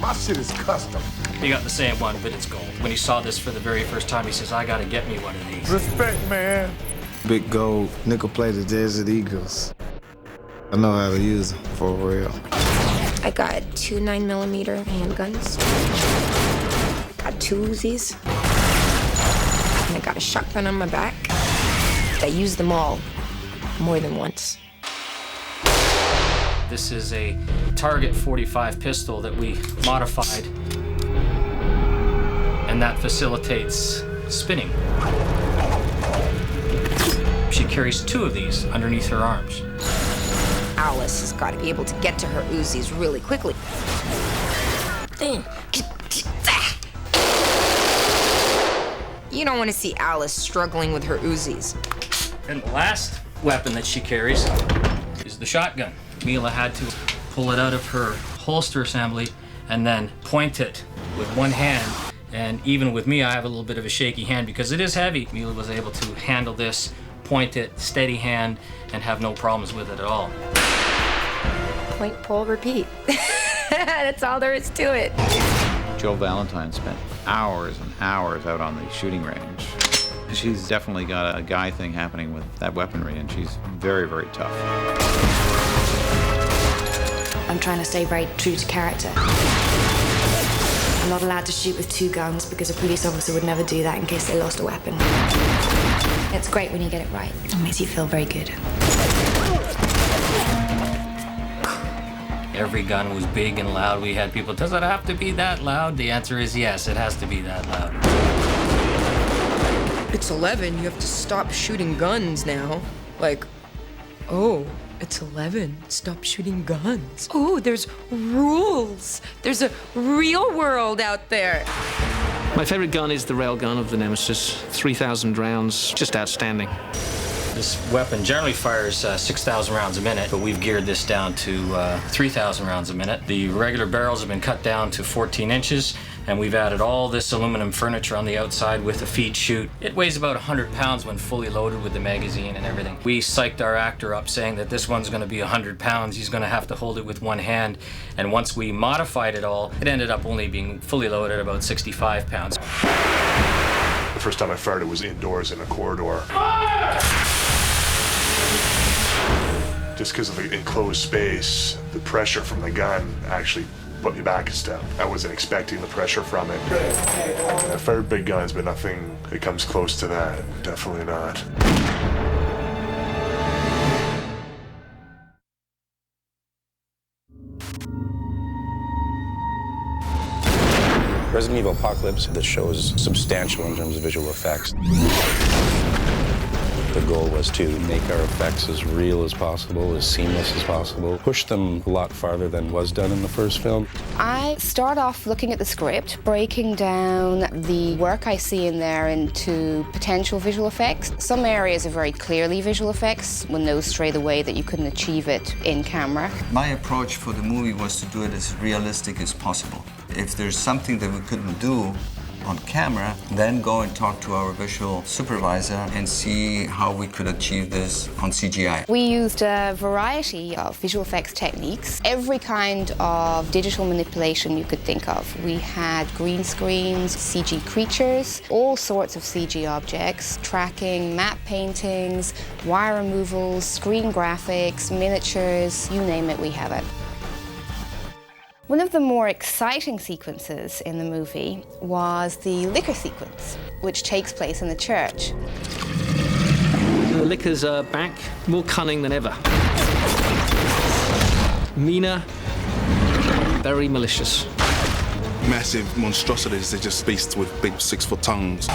My shit is custom. He got the same one, but it's gold. When he saw this for the very first time, he says, I gotta get me one of these. Respect, man. Big gold, nickel-plated Desert Eagles. I know how to use them, for real. I got 2 9mm handguns. Got 2 Uzis. And I got a shotgun on my back. I used them all more than once. This is a Target 45 pistol that we modified, and that facilitates spinning. She carries 2 of these underneath her arms. Alice has got to be able to get to her Uzis really quickly. You don't want to see Alice struggling with her Uzis. And the last weapon that she carries is the shotgun. Mila had to pull it out of her holster assembly and then point it with one hand. And even with me, I have a little bit of a shaky hand because it is heavy. Mila was able to handle this, point it, steady hand, and have no problems with it at all. Point, pull, repeat. That's all there is to it. Jill Valentine spent hours and hours out on the shooting range. She's definitely got a guy thing happening with that weaponry, and she's very, very tough. I'm trying to stay very true to character. I'm not allowed to shoot with 2 guns because a police officer would never do that in case they lost a weapon. It's great when you get it right. It makes you feel very good. Every gun was big and loud. We had people, does it have to be that loud? The answer is yes, it has to be that loud. It's 11, you have to stop shooting guns now. Like, oh, it's 11, stop shooting guns. Oh, there's rules. There's a real world out there. My favorite gun is the railgun of the Nemesis. 3,000 rounds, just outstanding. This weapon generally fires 6,000 rounds a minute, but we've geared this down to 3,000 rounds a minute. The regular barrels have been cut down to 14 inches, and we've added all this aluminum furniture on the outside with a feed chute. It weighs about 100 pounds when fully loaded with the magazine and everything. We psyched our actor up saying that this one's gonna be 100 pounds. He's gonna have to hold it with one hand. And once we modified it all, it ended up only being fully loaded at about 65 pounds. The first time I fired it was indoors in a corridor. Just because of the enclosed space, the pressure from the gun actually put me back a step. I wasn't expecting the pressure from it. I fired big guns, but nothing that comes close to that. Definitely not. Resident Evil Apocalypse, the show is substantial in terms of visual effects. The goal was to make our effects as real as possible, as seamless as possible, push them a lot farther than was done in the first film. I start off looking at the script, breaking down the work I see in there into potential visual effects. Some areas are very clearly visual effects, when those stray the way that you couldn't achieve it in camera. My approach for the movie was to do it as realistic as possible. If there's something that we couldn't do, on camera, then go and talk to our visual supervisor and see how we could achieve this on CGI. We used a variety of visual effects techniques, every kind of digital manipulation you could think of. We had green screens, CG creatures, all sorts of CG objects, tracking, map paintings, wire removals, screen graphics, miniatures, you name it, we have it. One of the more exciting sequences in the movie was the liquor sequence, which takes place in the church. The lickers are back, more cunning than ever. Meaner, very malicious. Massive monstrosities, they're just beasts with big 6-foot tongues.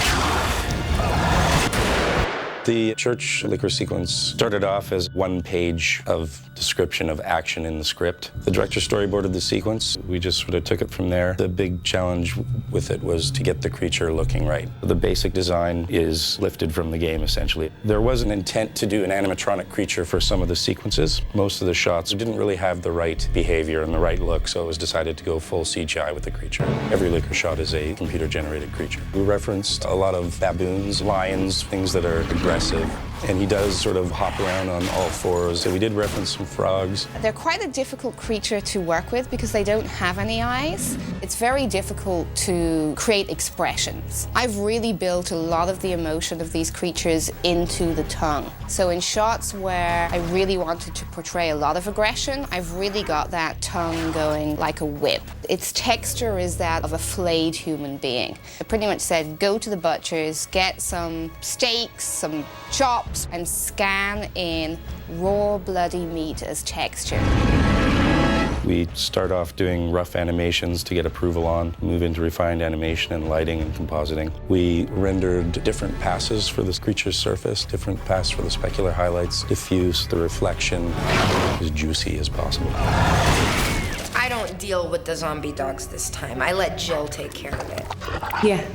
The church liquor sequence started off as one page of description of action in the script. The director storyboarded the sequence. We just sort of took it from there. The big challenge with it was to get the creature looking right. The basic design is lifted from the game, essentially. There was an intent to do an animatronic creature for some of the sequences. Most of the shots didn't really have the right behavior and the right look, so it was decided to go full CGI with the creature. Every liquor shot is a computer-generated creature. We referenced a lot of baboons, lions, things that are aggressive. And he does sort of hop around on all fours. So we did reference some frogs. They're quite a difficult creature to work with because they don't have any eyes. It's very difficult to create expressions. I've really built a lot of the emotion of these creatures into the tongue. So in shots where I really wanted to portray a lot of aggression, I've really got that tongue going like a whip. Its texture is that of a flayed human being. I pretty much said, go to the butcher's, get some steaks, some chops, and scan in raw, bloody meat as texture. We start off doing rough animations to get approval on, move into refined animation and lighting and compositing. We rendered different passes for this creature's surface, different passes for the specular highlights, diffuse the reflection, as juicy as possible. I don't deal with the zombie dogs this time. I let Jill take care of it. Yeah,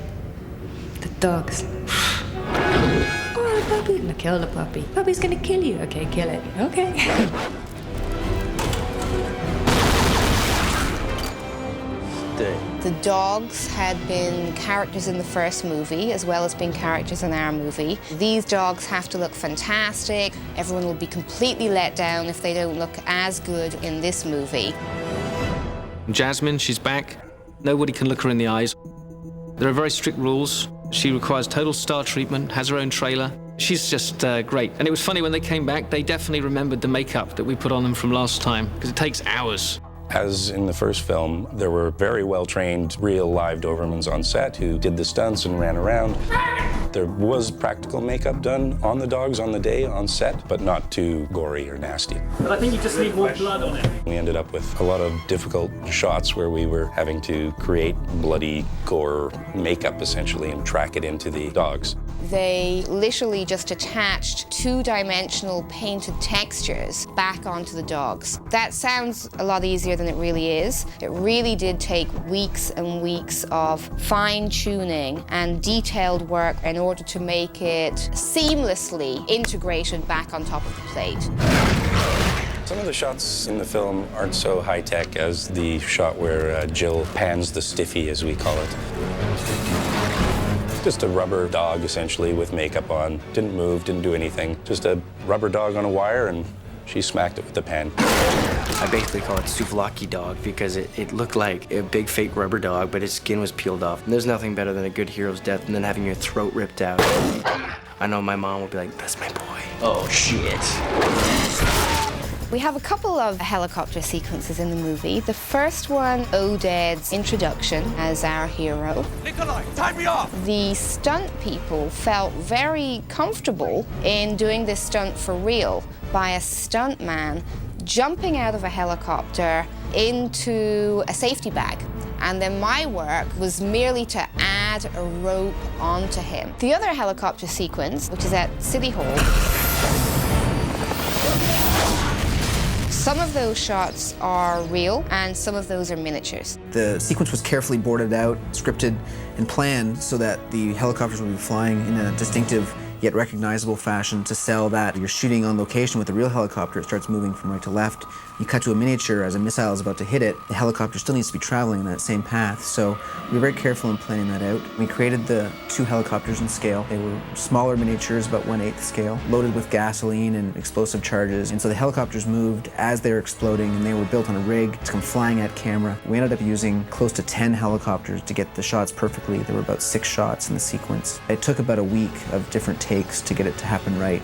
the dogs. Oh, the puppy. No, kill the puppy. Puppy's gonna kill you. Okay, kill it. Okay. The dogs had been characters in the first movie, as well as being characters in our movie. These dogs have to look fantastic. Everyone will be completely let down if they don't look as good in this movie. Jasmine, she's back. Nobody can look her in the eyes. There are very strict rules. She requires total star treatment, has her own trailer. She's just great. And it was funny when they came back, they definitely remembered the makeup that we put on them from last time, because it takes hours. As in the first film, there were very well-trained, real live Dobermans on set who did the stunts and ran around. There was practical makeup done on the dogs on the day on set, but not too gory or nasty. But I think you just need more blood on it. We ended up with a lot of difficult shots where we were having to create bloody gore makeup, essentially, and track it into the dogs. They literally just attached two-dimensional painted textures back onto the dogs. That sounds a lot easier than it really is. It really did take weeks and weeks of fine-tuning and detailed work in order to make it seamlessly integrated back on top of the plate. Some of the shots in the film aren't so high-tech as the shot where Jill pans the stiffy, as we call it. Just a rubber dog, essentially, with makeup on. Didn't move, didn't do anything. Just a rubber dog on a wire, and she smacked it with the pan. I basically call it souvlaki dog because it looked like a big fake rubber dog, but its skin was peeled off. And there's nothing better than a good hero's death and then having your throat ripped out. I know my mom will be like, that's my boy. Oh, shit. We have a couple of helicopter sequences in the movie. The first one, Oded's introduction as our hero. Nikolai, tie me off! The stunt people felt very comfortable in doing this stunt for real by a stunt man jumping out of a helicopter into a safety bag. And then my work was merely to add a rope onto him. The other helicopter sequence, which is at City Hall, some of those shots are real, and some of those are miniatures. The sequence was carefully boarded out, scripted, and planned so that the helicopters would be flying in a distinctive yet recognizable fashion to sell that you're shooting on location with a real helicopter. It starts moving from right to left. You cut to a miniature as a missile is about to hit it. The helicopter still needs to be traveling in that same path. So we were very careful in planning that out. We created the 2 helicopters in scale. They were smaller miniatures, about 1/8 scale, loaded with gasoline and explosive charges. And so the helicopters moved as they were exploding, and they were built on a rig to come flying at camera. We ended up using close to 10 helicopters to get the shots perfectly. There were about 6 shots in the sequence. It took about a week of different takes to get it to happen right.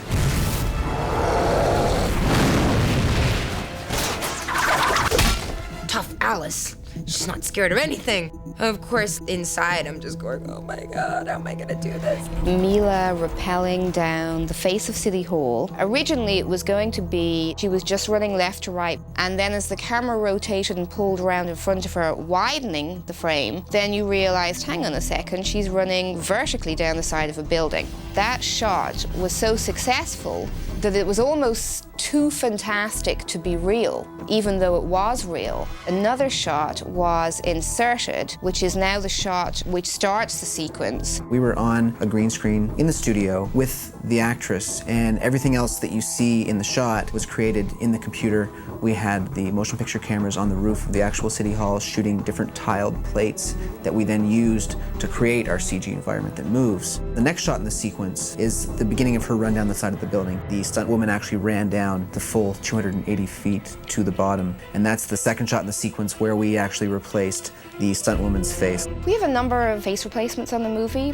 Tough Alice. She's not scared of anything. Of course, inside, I'm just going, oh my God, how am I gonna do this? Mila rappelling down the face of City Hall. Originally, it was going to be, she was just running left to right, and then as the camera rotated and pulled around in front of her, widening the frame, then you realized, hang on a second, she's running vertically down the side of a building. That shot was so successful that it was almost too fantastic to be real, even though it was real. Another shot was inserted, which is now the shot which starts the sequence. We were on a green screen in the studio with the actress, and everything else that you see in the shot was created in the computer. We had the motion picture cameras on the roof of the actual City Hall shooting different tiled plates that we then used to create our CG environment that moves. The next shot in the sequence is the beginning of her run down the side of the building. The stunt woman actually ran down the full 280 feet to the bottom, and that's the second shot in the sequence where we actually replaced the stunt woman's face. We have a number of face replacements on the movie.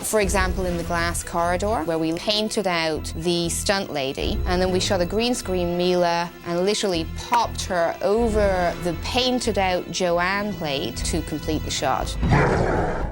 For example, in the glass corridor, where we painted out the stunt lady, and then we shot a green screen Mila and literally popped her over the painted out Joanne plate to complete the shot.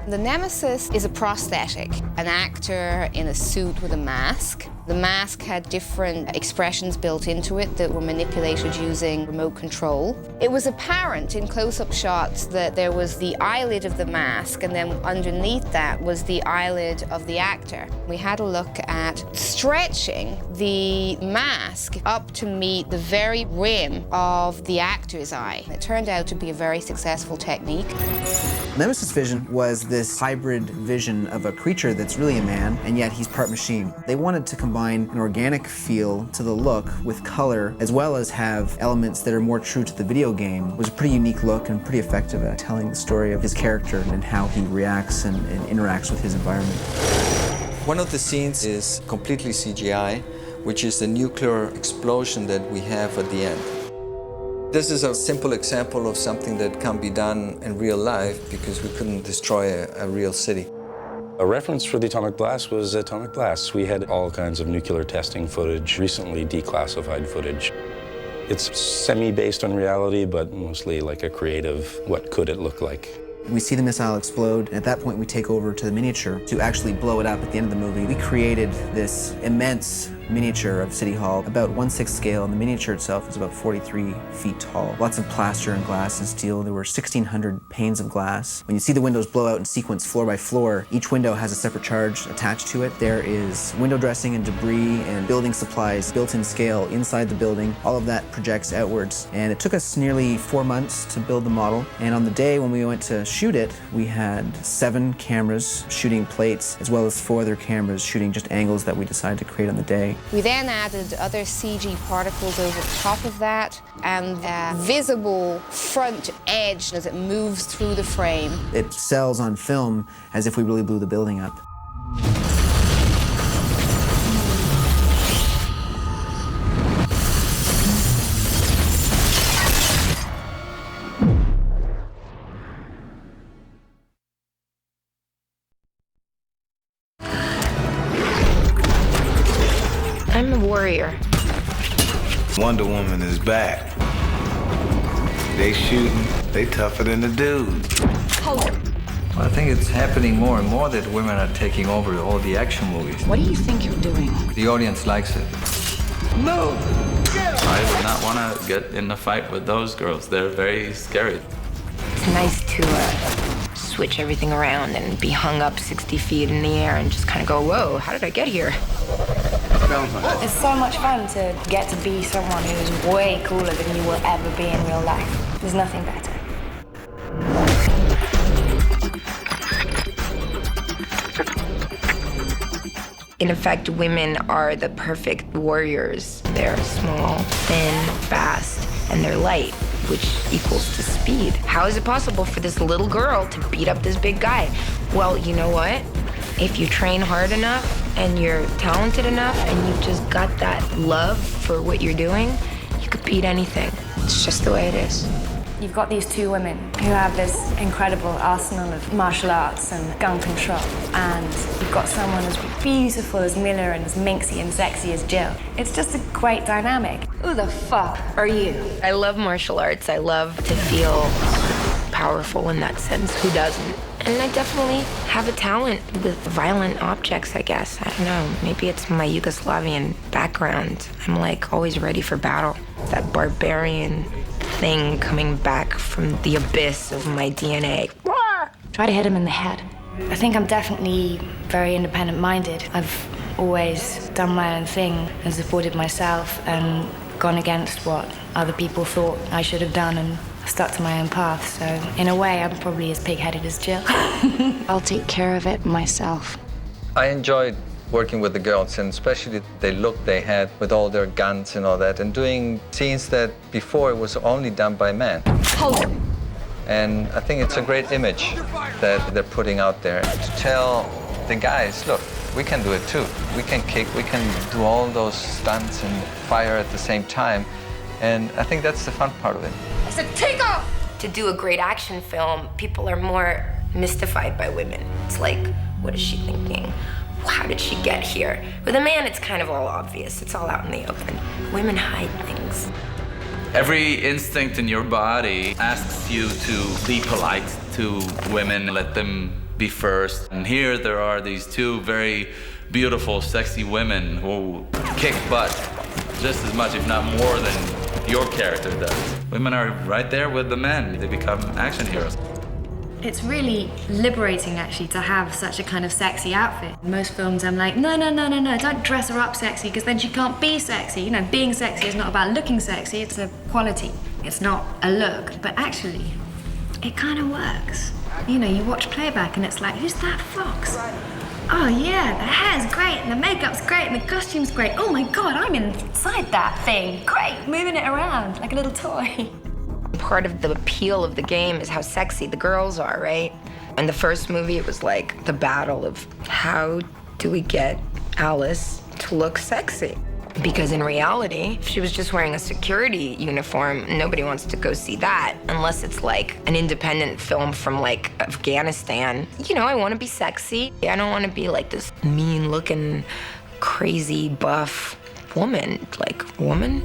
The Nemesis is a prosthetic, an actor in a suit with a mask. The mask had different expressions built into it that were manipulated using remote control. It was apparent in close-up shots that there was the eyelid of the mask, and then underneath that was the eyelid of the actor. We had a look at stretching the mask up to meet the very rim of the actor's eye. It turned out to be a very successful technique. Nemesis vision was this hybrid vision of a creature that's really a man, and yet he's part machine. They wanted to combine an organic feel to the look with color, as well as have elements that are more true to the video game. It was a pretty unique look and pretty effective at telling the story of his character and how he reacts and interacts with his environment. One of the scenes is completely CGI, which is the nuclear explosion that we have at the end. This is a simple example of something that can be done in real life because we couldn't destroy a real city. A reference for the atomic blast was atomic blasts. We had all kinds of nuclear testing footage, recently declassified footage. It's semi-based on reality, but mostly like a creative, what could it look like? We see the missile explode, and at that point we take over to the miniature to actually blow it up at the end of the movie. We created this immense miniature of City Hall, about 1/6 scale, and the miniature itself is about 43 feet tall. Lots of plaster and glass and steel. There were 1,600 panes of glass. When you see the windows blow out in sequence floor by floor, each window has a separate charge attached to it. There is window dressing and debris and building supplies built in scale inside the building. All of that projects outwards. And it took us nearly 4 months to build the model. And on the day when we went to shoot it, we had 7 cameras shooting plates, as well as 4 other cameras shooting just angles that we decided to create on the day. We then added other CG particles over the top of that, and a visible front edge as it moves through the frame. It sells on film as if we really blew the building up. I'm a warrior. Wonder Woman is back. They shooting, they tougher than the dude. I think it's happening more and more that women are taking over all the action movies. What do you think you're doing? The audience likes it. No! I would not want to get in a fight with those girls. They're very scary. It's nice to switch everything around and be hung up 60 feet in the air and just kind of go, whoa, how did I get here? It's so much fun to get to be someone who's way cooler than you will ever be in real life. There's nothing better. In effect, women are the perfect warriors. They're small, thin, fast, and they're light, which equals to speed. How is it possible for this little girl to beat up this big guy? Well, you know what? If you train hard enough and you're talented enough and you've just got that love for what you're doing, you could beat anything. It's just the way it is. You've got these two women who have this incredible arsenal of martial arts and gun control, and you've got someone as beautiful as Miller and as minxy and sexy as Jill. It's just a great dynamic. Who the fuck are you? I love martial arts. I love to feel powerful in that sense. Who doesn't? And I definitely have a talent with violent objects, I guess. I don't know, maybe it's my Yugoslavian background. I'm like always ready for battle. That barbarian thing coming back from the abyss of my DNA. Try to hit him in the head. I think I'm definitely very independent-minded. I've always done my own thing and supported myself and gone against what other people thought I should have done and stuck to my own path. So in a way, I'm probably as pig-headed as Jill. I'll take care of it myself. I enjoyed working with the girls, and especially the look they had with all their guns and all that, and doing scenes that before it was only done by men. Hold it. And I think it's a great image that they're putting out there to tell the guys, look, we can do it too. We can kick, we can do all those stunts and fire at the same time. And I think that's the fun part of it. I said, take off! To do a great action film, people are more mystified by women. It's like, what is she thinking? How did she get here? With a man, it's kind of all obvious. It's all out in the open. Women hide things. Every instinct in your body asks you to be polite to women, let them be first. And here there are these two very beautiful, sexy women who kick butt just as much, if not more, than your character does. Women are right there with the men. They become action heroes. It's really liberating, actually, to have such a kind of sexy outfit. In most films, I'm like, no, don't dress her up sexy, because then she can't be sexy. You know, being sexy is not about looking sexy, it's a quality. It's not a look, but actually, it kind of works. You know, you watch playback and it's like, who's that fox? Oh yeah, the hair's great, and the makeup's great, and the costume's great. Oh my God, I'm inside that thing. Great, moving it around like a little toy. Part of the appeal of the game is how sexy the girls are, right? In the first movie, it was like the battle of how do we get Alice to look sexy? Because in reality, if she was just wearing a security uniform, nobody wants to go see that unless it's like an independent film from like Afghanistan. You know, I want to be sexy. I don't want to be like this mean-looking, crazy, buff woman. Like, woman?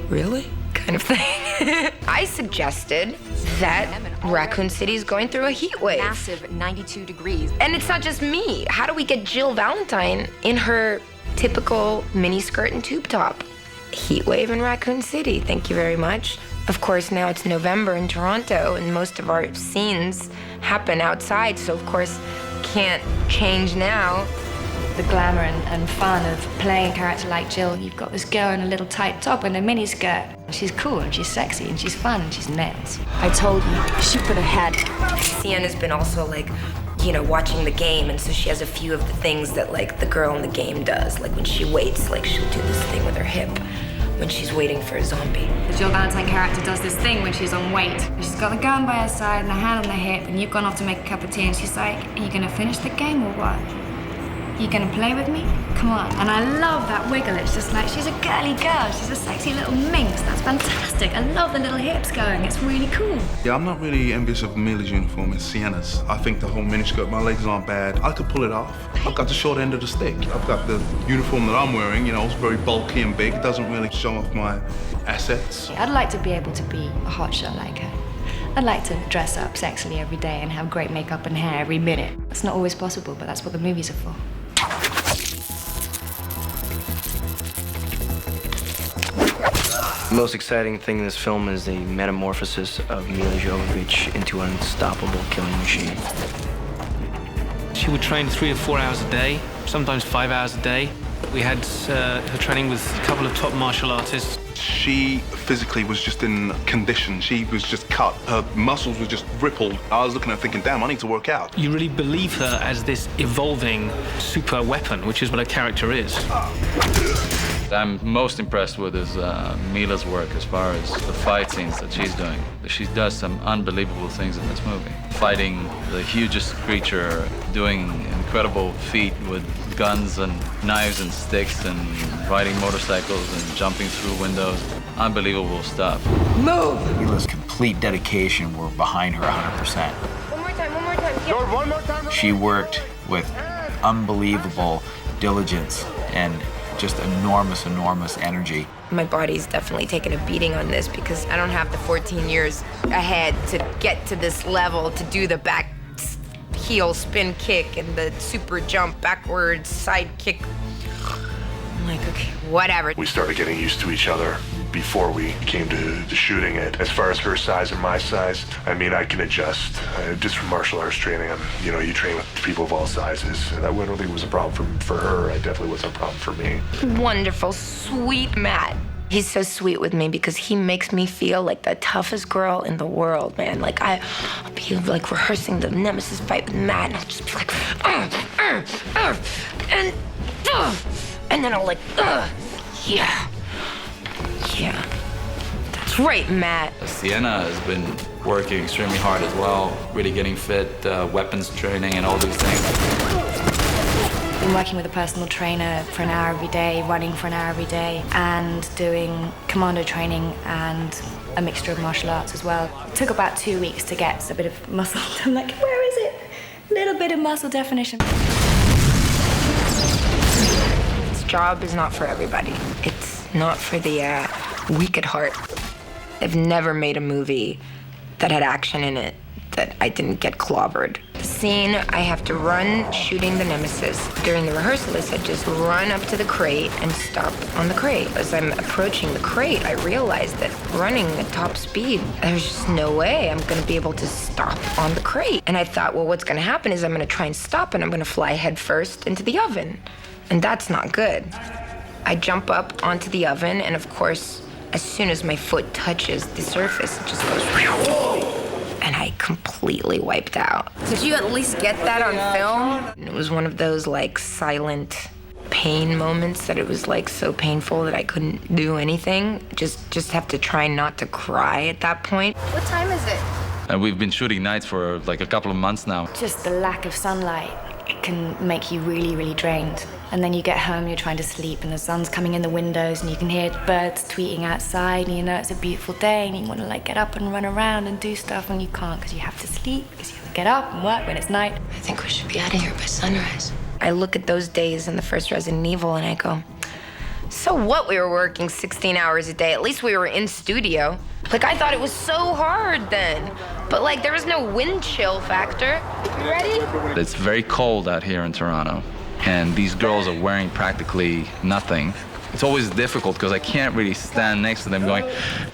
Really? Kind of thing. I suggested that Raccoon City is going through a heat wave. Massive 92 degrees. And it's not just me. How do we get Jill Valentine in her typical miniskirt and tube top? Heat wave in Raccoon City, thank you very much. Of course, now it's November in Toronto, and most of our scenes happen outside, so of course, can't change now. The glamour and fun of playing a character like Jill. You've got this girl in a little tight top and a miniskirt. She's cool and she's sexy and she's fun and she's nails. I told you, shoot for the head. Sienna's been also like, you know, watching the game, and so she has a few of the things that like the girl in the game does. Like when she waits, like she'll do this thing with her hip when she's waiting for a zombie. The Jill Valentine character does this thing when she's on wait. She's got the gun by her side and the hand on the hip, and you've gone off to make a cup of tea, and she's like, are you gonna finish the game or what? You gonna play with me? Come on. And I love that wiggle. It's just like, she's a girly girl. She's a sexy little minx. That's fantastic. I love the little hips going. It's really cool. Yeah, I'm not really envious of Amelia's uniform. It's Sienna's. I think the whole miniskirt, my legs aren't bad. I could pull it off. I've got the short end of the stick. I've got the uniform that I'm wearing, you know, it's very bulky and big. It doesn't really show off my assets. I'd like to be able to be a hotshot like her. I'd like to dress up sexily every day and have great makeup and hair every minute. It's not always possible, but that's what the movies are for. The most exciting thing in this film is the metamorphosis of Mila Jovovich into an unstoppable killing machine. She would train 3 or 4 hours a day, sometimes 5 hours a day. We had her training with a couple of top martial artists. She physically was just in condition. She was just cut. Her muscles were just rippled. I was looking at her thinking, damn, I need to work out. You really believe her as this evolving super weapon, which is what her character is. I'm most impressed with is Mila's work as far as the fight scenes that she's doing. She does some unbelievable things in this movie. Fighting the hugest creature, doing incredible feat with guns and knives and sticks and riding motorcycles and jumping through windows. Unbelievable stuff. Move! Mila's complete dedication were behind her 100%. One more time. George, one more time. She worked with unbelievable diligence and just enormous energy. My body's definitely taken a beating on this because I don't have the 14 years ahead to get to this level, to do the back heel spin kick and the super jump backwards side kick. I'm like, okay, whatever. We started getting used to each other before we came to shooting it. As far as her size and my size, I mean, I can adjust. Just from martial arts training, you train with people of all sizes. And that I don't think it was a problem for her. It definitely wasn't a problem for me. Wonderful, sweet Matt. He's so sweet with me because he makes me feel like the toughest girl in the world, man. Like I'll be like rehearsing the nemesis fight with Matt, and I'll just be like, and then I'll like, yeah. That's right, Matt. Sienna has been working extremely hard as well, really getting fit, weapons training and all these things. Been working with a personal trainer for an hour every day, running for an hour every day, and doing commando training and a mixture of martial arts as well. It took about 2 weeks to get a bit of muscle. I'm like, where is it? A little bit of muscle definition. This job is not for everybody. It's not for the weak at heart. I've never made a movie that had action in it that I didn't get clobbered. The scene, I have to run shooting the nemesis. During the rehearsal, I said just run up to the crate and stop on the crate. As I'm approaching the crate, I realized that running at top speed, there's just no way I'm gonna be able to stop on the crate. And I thought, well, what's gonna happen is I'm gonna try and stop and I'm gonna fly head first into the oven. And that's not good. I jump up onto the oven, and of course, as soon as my foot touches the surface, it just goes, and I completely wiped out. Did you at least get that on film? It was one of those like silent pain moments that it was like so painful that I couldn't do anything. Just have to try not to cry at that point. What time is it? And we've been shooting nights for like a couple of months now. Just the lack of sunlight, it can make you really drained. And then you get home, you're trying to sleep, and the sun's coming in the windows, and you can hear birds tweeting outside, and you know it's a beautiful day, and you want to like get up and run around and do stuff, and you can't because you have to sleep, because you have to get up and work when it's night. I think we should be out of here by sunrise. I look at those days in the first Resident Evil, and I go, so what, we were working 16 hours a day? At least we were in studio. Like, I thought it was so hard then. But like, there was no wind chill factor. You ready? It's very cold out here in Toronto, and these girls are wearing practically nothing. It's always difficult because I can't really stand next to them going,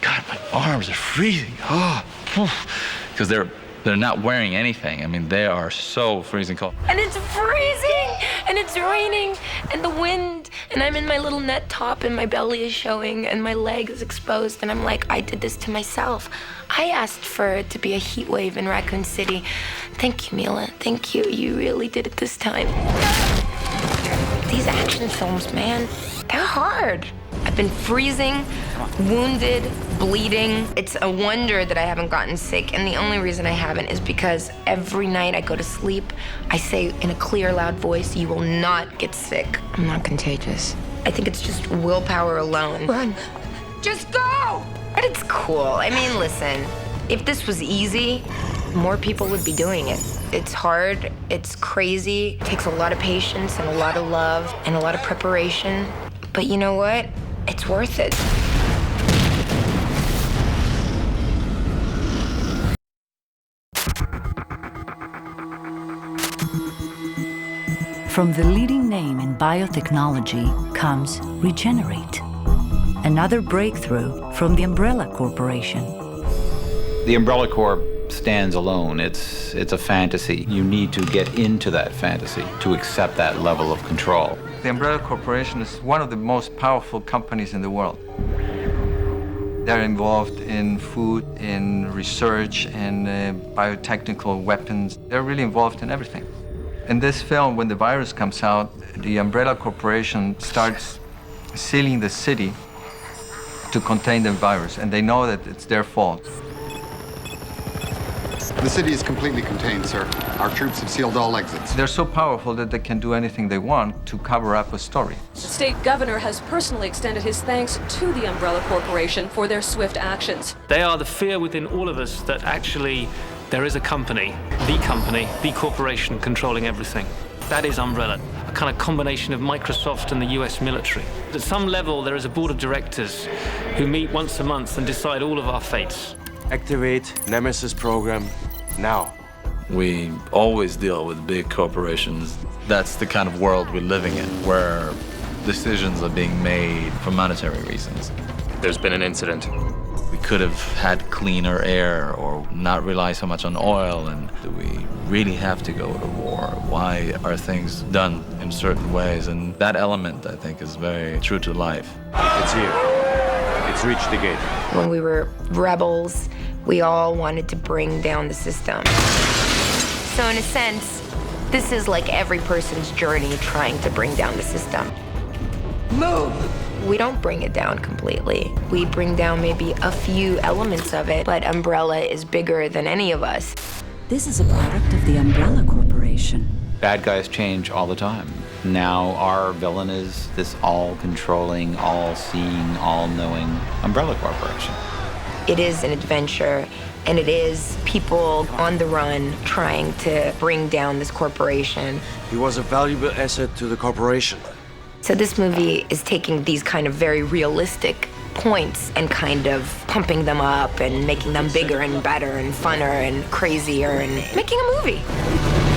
God, my arms are freezing. Because they're not wearing anything. I mean, they are so freezing cold. And it's freezing, and it's raining, and the wind, and I'm in my little net top, and my belly is showing, and my leg is exposed, and I'm like, I did this to myself. I asked for it to be a heat wave in Raccoon City. Thank you, Mila. Thank you. You really did it this time. These action films, man, they're hard. I've been freezing, wounded, bleeding. It's a wonder that I haven't gotten sick, and the only reason I haven't is because every night I go to sleep, I say in a clear, loud voice, you will not get sick. I'm not contagious. I think it's just willpower alone. Run. Just go! But it's cool. I mean, listen, if this was easy, more people would be doing it. It's hard, it's crazy, it takes a lot of patience and a lot of love and a lot of preparation. But you know what? It's worth it. From the leading name in biotechnology comes Regenerate, another breakthrough from the UmbrellaCorporation. The Umbrella Corp stands alone. It's a fantasy. You need to get into that fantasy to accept that level of control. The UmbrellaCorporation is one of the most powerful companies in the world. They're involved in food, in research, in biotechnical weapons. They're really involved in everything. In this film, when the virus comes out, the UmbrellaCorporation starts sealing the city to contain the virus, and they know that it's their fault. The city is completely contained, sir. Our troops have sealed all exits. They're so powerful that they can do anything they want to cover up a story. The state governor has personally extended his thanks to the Umbrella Corporation for their swift actions. They are the fear within all of us that actually there is a company, the corporation controlling everything. That is Umbrella, a kind of combination of Microsoft and the US military. At some level, there is a board of directors who meet once a month and decide all of our fates. Activate Nemesis program now. We always deal with big corporations. That's the kind of world we're living in, where decisions are being made for monetary reasons. There's been an incident. We could have had cleaner air or not rely so much on oil, and do we really have to go to war? Why are things done in certain ways? And that element, I think, is very true to life. It's here. It's reached the gate. When we were rebels, we all wanted to bring down the system. So in a sense, this is like every person's journey trying to bring down the system. Move! We don't bring it down completely. We bring down maybe a few elements of it, but Umbrella is bigger than any of us. This is a product of the Umbrella Corporation. Bad guys change all the time. Now our villain is this all-controlling, all-seeing, all-knowing Umbrella Corporation. It is an adventure, and it is people on the run trying to bring down this corporation. He was a valuable asset to the corporation. So this movie is taking these kind of very realistic points and kind of pumping them up and making them bigger and better and funner and crazier and making a movie.